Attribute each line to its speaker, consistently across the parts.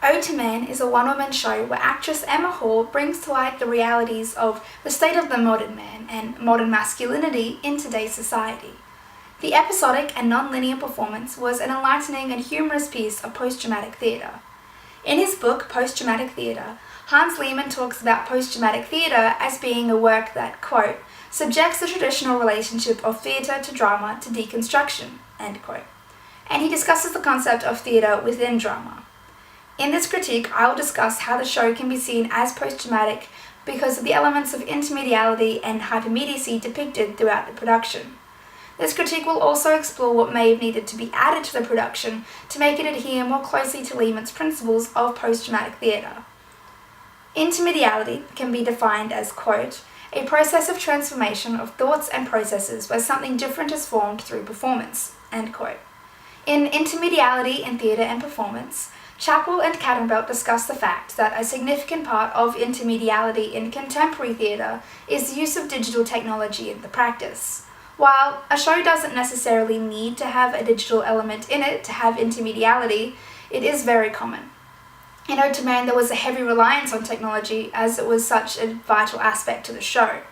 Speaker 1: Ode to Man is a one-woman show where actress Emma Hall brings to light the realities of the state of the modern man and modern masculinity in today's society. The episodic and non-linear performance was an enlightening and humorous piece of post-traumatic theatre. In his book, Post-Traumatic Theatre, Hans Lehmann talks about post-traumatic theatre as being a work that, quote, subjects the traditional relationship of theatre to drama to deconstruction, end quote. And he discusses the concept of theatre within drama. In this critique, I will discuss how the show can be seen as post-traumatic because of the elements of intermediality and hypermediacy depicted throughout the production. This critique will also explore what may have needed to be added to the production to make it adhere more closely to Lehmann's principles of post-traumatic theatre. Intermediality can be defined as, quote, a process of transformation of thoughts and processes where something different is formed through performance, end quote. In Intermediality in Theatre and Performance, Chappell and Cadenbelt discuss the fact that a significant part of intermediality in contemporary theatre is the use of digital technology in the practice. While a show doesn't necessarily need to have a digital element in it to have intermediality, it is very common. In Ode to Man, there was a heavy reliance on technology as it was such a vital aspect to the show.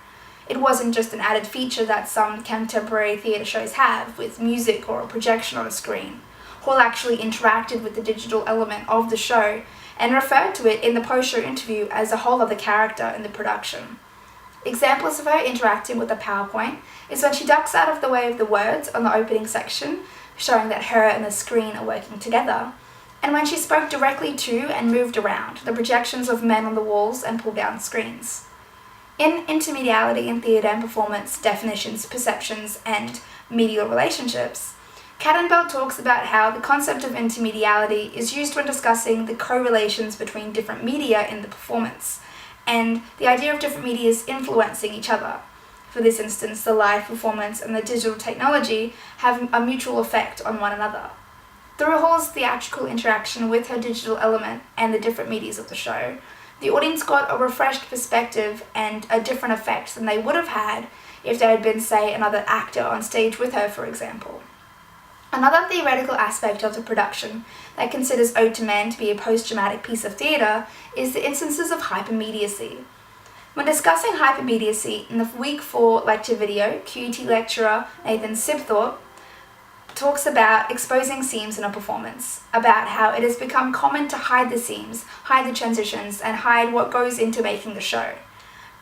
Speaker 1: It wasn't just an added feature that some contemporary theatre shows have, with music or a projection on a screen. Hall actually interacted with the digital element of the show and referred to it in the post-show interview as a whole other character in the production. Examples of her interacting with the PowerPoint is when she ducks out of the way of the words on the opening section, showing that her and the screen are working together, and when she spoke directly to and moved around the projections of men on the walls and pull-down screens. In Intermediality in Theatre and Performance, Definitions, Perceptions, and Medial Relationships, Cadenbelt talks about how the concept of intermediality is used when discussing the correlations between different media in the performance, and the idea of different medias influencing each other. For this instance, the live performance and the digital technology have a mutual effect on one another. Through Hall's theatrical interaction with her digital element and the different medias of the show, the audience got a refreshed perspective and a different effect than they would have had if there had been, say, another actor on stage with her, for example. Another theoretical aspect of the production that considers Ode to Man to be a post-traumatic piece of theatre is the instances of hypermediacy. When discussing hypermediacy in the Week 4 lecture video, QUT lecturer Nathan Sibthorpe talks about exposing seams in a performance, about how it has become common to hide the seams, hide the transitions, and hide what goes into making the show.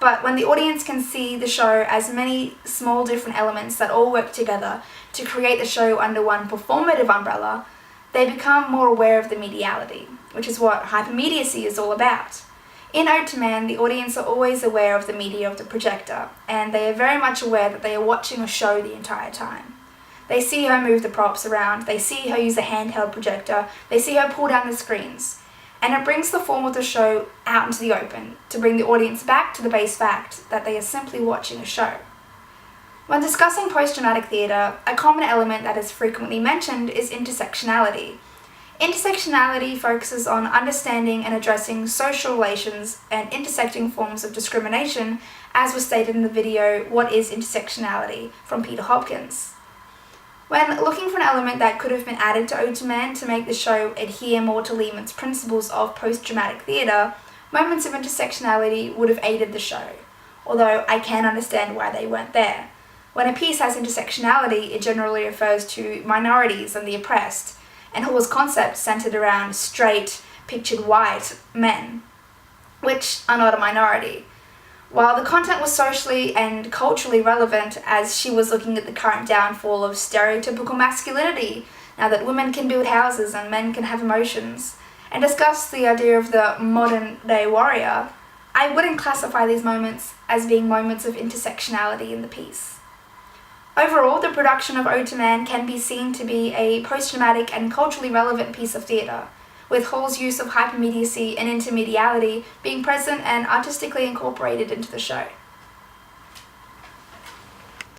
Speaker 1: But when the audience can see the show as many small different elements that all work together to create the show under one performative umbrella, they become more aware of the mediality, which is what hypermediacy is all about. In Ode to Man, the audience are always aware of the media of the projector, and they are very much aware that they are watching a show the entire time. They see her move the props around, they see her use a handheld projector, they see her pull down the screens. And it brings the form of the show out into the open to bring the audience back to the base fact that they are simply watching a show. When discussing post-traumatic theatre, a common element that is frequently mentioned is intersectionality. Intersectionality focuses on understanding and addressing social relations and intersecting forms of discrimination, as was stated in the video What is Intersectionality from Peter Hopkins. When looking for an element that could have been added to Ode to Man to make the show adhere more to Lehmann's principles of post-traumatic theatre, moments of intersectionality would have aided the show, although I can understand why they weren't there. When a piece has intersectionality, it generally refers to minorities and the oppressed, and Hall's concept centered around straight, pictured white men, which are not a minority. While the content was socially and culturally relevant as she was looking at the current downfall of stereotypical masculinity, now that women can build houses and men can have emotions, and discussed the idea of the modern-day warrior, I wouldn't classify these moments as being moments of intersectionality in the piece. Overall, the production of Ode to Man can be seen to be a post-traumatic and culturally relevant piece of theatre, with Hall's use of hypermediacy and intermediality being present and artistically incorporated into the show.